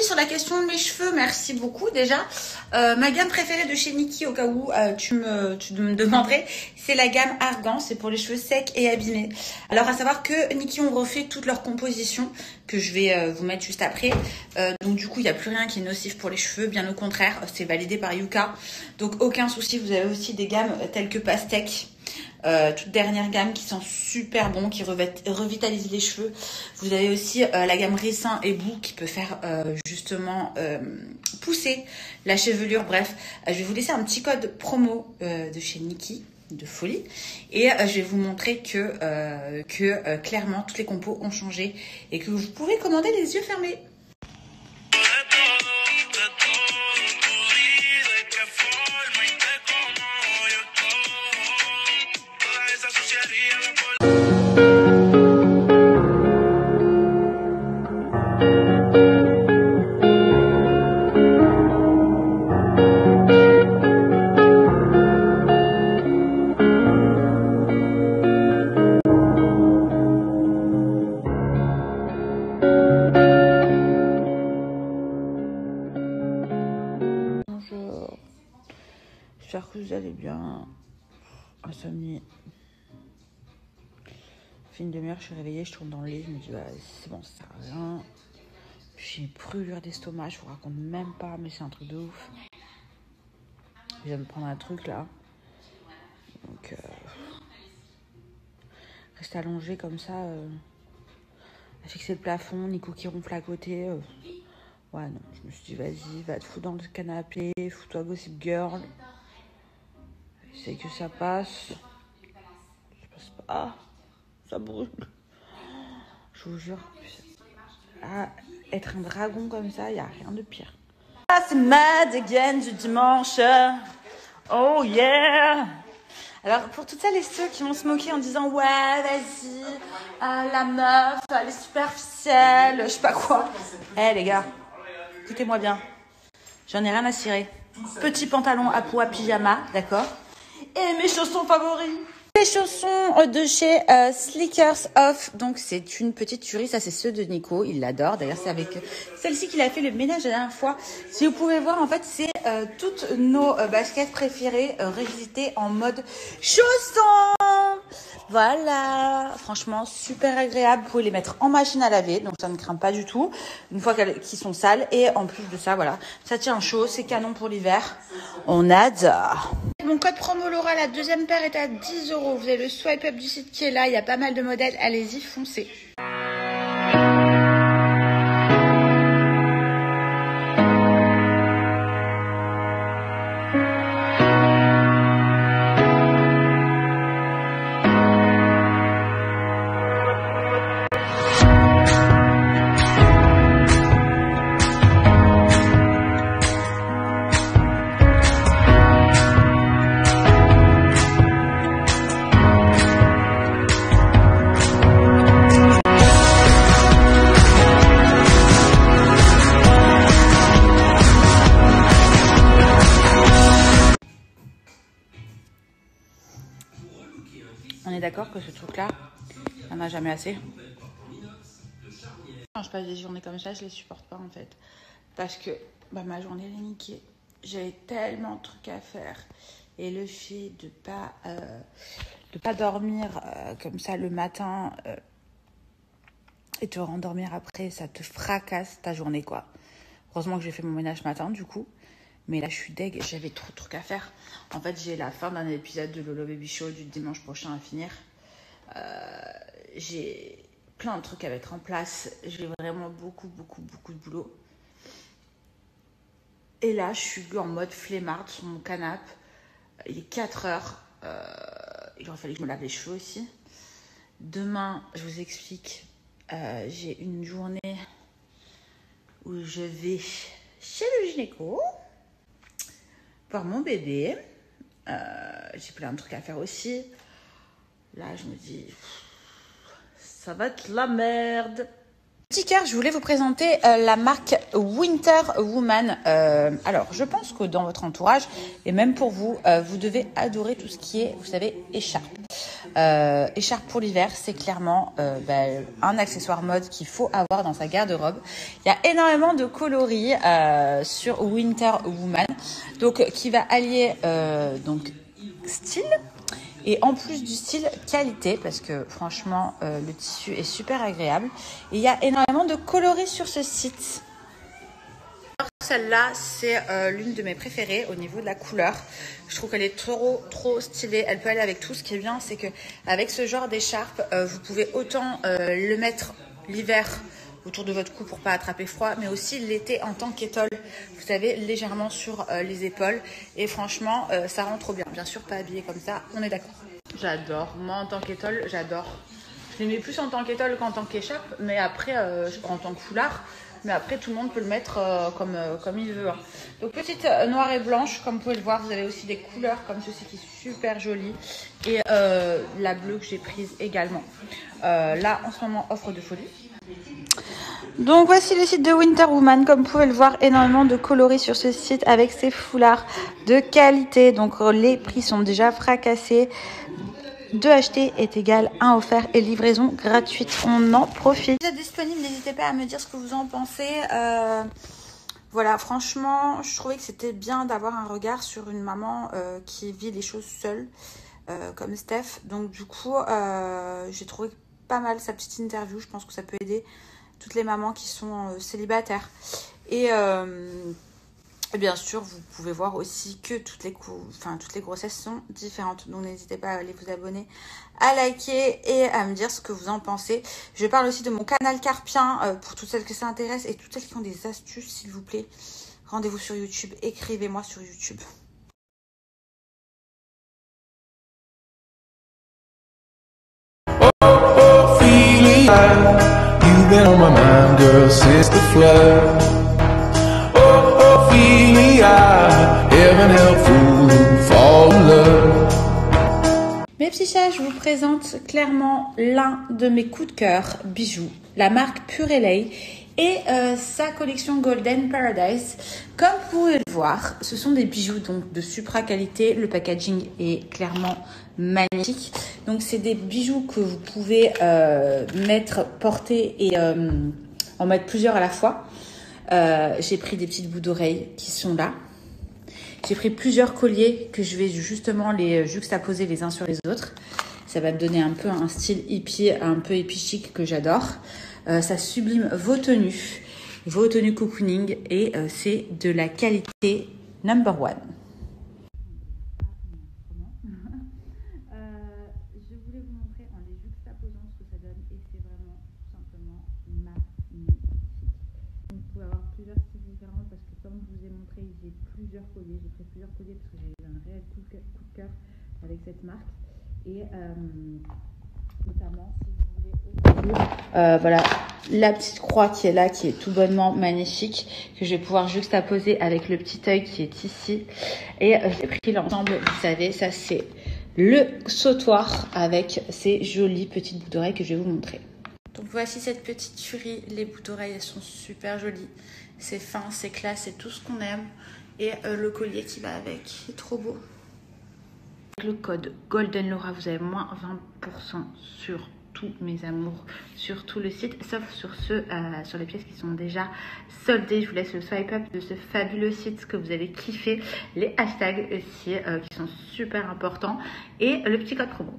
aujourd'hui sur la question de mes cheveux, merci beaucoup déjà. Ma gamme préférée de chez Nikki, au cas où tu me demanderais, c'est la gamme Argan, c'est pour les cheveux secs et abîmés. Alors à savoir que Nikki ont refait toute leur composition, que je vais vous mettre juste après. Donc du coup, il n'y a plus rien qui est nocif pour les cheveux, bien au contraire, c'est validé par Yuka. Donc aucun souci, vous avez aussi des gammes telles que Pastèque. Toute dernière gamme qui sent super bon, qui revitalise les cheveux. Vous avez aussi la gamme Ricin et Bout qui peut faire justement pousser la chevelure. Bref, je vais vous laisser un petit code promo de chez Nikki, de folie, et je vais vous montrer que clairement toutes les compos ont changé et que vous pouvez commander les yeux fermés. J'espère que vous allez bien. Insomnie. Fait une demi-heure, je suis réveillée, je tourne dans le lit, je me dis bah c'est bon, ça sert à rien. J'ai une brûlure d'estomac, je vous raconte même pas, mais c'est un truc de ouf. Je viens de prendre un truc là. Donc rester allongée comme ça, à fixer le plafond, Nico qui ronfle à côté. Ouais non, je me suis dit vas-y, va te foutre dans le canapé, fous-toi Gossip Girl. C'est que ça passe. Ça passe pas. Ah, ça brûle. Je vous jure. Ah, être un dragon comme ça, il n'y a rien de pire. Ah, c'est Mad Again du dimanche. Oh yeah. Alors, pour toutes celles et ceux qui vont se moquer en disant ouais, vas-y, la meuf, elle est superficielle, je sais pas quoi. Eh les gars, écoutez-moi bien. J'en ai rien à cirer. Petit pantalon à pois pyjama, d'accord? Et mes chaussons favoris. Les chaussons de chez Slickers Off. Donc c'est une petite tuerie, ça c'est ceux de Nico, il l'adore. D'ailleurs c'est avec celle-ci qu'il a fait le ménage la dernière fois. Si vous pouvez voir, en fait c'est toutes nos baskets préférées revisitées en mode chaussons. Voilà, franchement super agréable. Vous pouvez les mettre en machine à laver, donc ça ne craint pas du tout une fois qu'ils sont sales. Et en plus de ça, voilà, ça tient chaud, c'est canon pour l'hiver. On adore. Mon code promo Laura, la deuxième paire est à 10 €. Vous avez le swipe up du site qui est là, il y a pas mal de modèles, allez-y, foncez. On est d'accord que ce truc-là, on n'a jamais assez. Quand je passe des journées comme ça, je les supporte pas en fait. Parce que bah, ma journée elle est niquée. J'ai tellement de trucs à faire. Et le fait de pas dormir comme ça le matin et te rendormir après, ça te fracasse ta journée quoi. Heureusement que j'ai fait mon ménage ce matin du coup. Mais là, je suis deg, j'avais trop de trucs à faire. En fait, j'ai la fin d'un épisode de Lolo Baby Show du dimanche prochain à finir. J'ai plein de trucs à mettre en place. J'ai vraiment beaucoup de boulot. Et là, je suis en mode flemmarde sur mon canapé. Il est 4 heures. Il aurait fallu que je me lave les cheveux aussi. Demain, je vous explique, j'ai une journée où je vais chez le gynéco voir mon bébé. J'ai plein de trucs à faire aussi. Là, je me dis, ça va être la merde. Petit cœur, je voulais vous présenter la marque Winter Woman. Alors, je pense que dans votre entourage, et même pour vous, vous devez adorer tout ce qui est, vous savez, écharpe. Écharpe pour l'hiver, c'est clairement un accessoire mode qu'il faut avoir dans sa garde-robe. Il y a énormément de coloris sur Winter Woman, donc qui va allier donc style. Et en plus du style, qualité, parce que franchement, le tissu est super agréable. Et il y a énormément de coloris sur ce site. Celle-là, c'est l'une de mes préférées au niveau de la couleur. Je trouve qu'elle est trop stylée. Elle peut aller avec tout. Ce qui est bien, c'est que avec ce genre d'écharpe, vous pouvez autant le mettre l'hiver autour de votre cou pour pas attraper froid, mais aussi l'été en tant qu'étole, vous savez, légèrement sur les épaules. Et franchement, ça rend trop bien. Bien sûr, pas habillé comme ça, on est d'accord. J'adore. Moi, en tant qu'étole, j'adore. Je les mets plus en tant qu'étole qu'en tant qu'écharpe, mais après, en tant que foulard. Mais après, tout le monde peut le mettre comme il veut. Donc, petite noire et blanche, comme vous pouvez le voir. Vous avez aussi des couleurs comme ceci qui est super jolie. Et la bleue que j'ai prise également. Là, en ce moment, offre de folie. Donc voici le site de Winter Woman. Comme vous pouvez le voir, énormément de coloris sur ce site avec ces foulards de qualité. Donc les prix sont déjà fracassés. 2 achetés est égal 1 offert et livraison gratuite. On en profite. Si vous êtes disponible, n'hésitez pas à me dire ce que vous en pensez. Voilà, franchement, je trouvais que c'était bien d'avoir un regard sur une maman qui vit les choses seule, comme Steph. Donc du coup, j'ai trouvé pas mal sa petite interview. Je pense que ça peut aider toutes les mamans qui sont célibataires. Et bien sûr, vous pouvez voir aussi que toutes les grossesses sont différentes. Donc n'hésitez pas à aller vous abonner, à liker et à me dire ce que vous en pensez. Je parle aussi de mon canal carpien pour toutes celles que ça intéresse et toutes celles qui ont des astuces, s'il vous plaît. Rendez-vous sur YouTube, écrivez-moi sur YouTube. You've been on my mind, girl, since the flood. Oh, Ophelia, heaven help fools who fall in love. Mes petits chats, je vous présente clairement l'un de mes coups de cœur bijoux, la marque Purelei et sa collection Golden Paradise. Comme vous pouvez le voir, ce sont des bijoux donc de supra qualité. Le packaging est clairement magnifique. Donc c'est des bijoux que vous pouvez porter et en mettre plusieurs à la fois. J'ai pris des petites boucles d'oreilles qui sont là. J'ai pris plusieurs colliers que je vais justement les juxtaposer les uns sur les autres. Ça va me donner un peu un style hippie, un peu hippie chic que j'adore. Ça sublime vos tenues cocooning et c'est de la qualité number one. Je voulais vous montrer en les juxtaposant ce que ça donne et c'est vraiment tout simplement magnifique. Vous pouvez avoir plusieurs styles différents parce que comme je vous ai montré, j'ai plusieurs colliers. J'ai pris plusieurs colliers parce que j'ai eu un réel coup de cœur avec cette marque et notamment si vous voulez voilà la petite croix qui est là, qui est tout bonnement magnifique, que je vais pouvoir juxtaposer avec le petit œil qui est ici. Et j'ai pris l'ensemble, vous savez, ça c'est le sautoir avec ces jolies petites boucles d'oreilles que je vais vous montrer. Donc voici cette petite tuerie. Les boucles d'oreilles, elles sont super jolies. C'est fin, c'est classe, c'est tout ce qu'on aime. Et le collier qui va avec, c'est trop beau. Avec le code Golden Laura, vous avez moins 20% sur tous mes amours, sur tout le site, sauf sur sur les pièces qui sont déjà soldées. Je vous laisse le swipe up de ce fabuleux site que vous allez kiffer. Les hashtags aussi qui sont super importants et le petit code promo.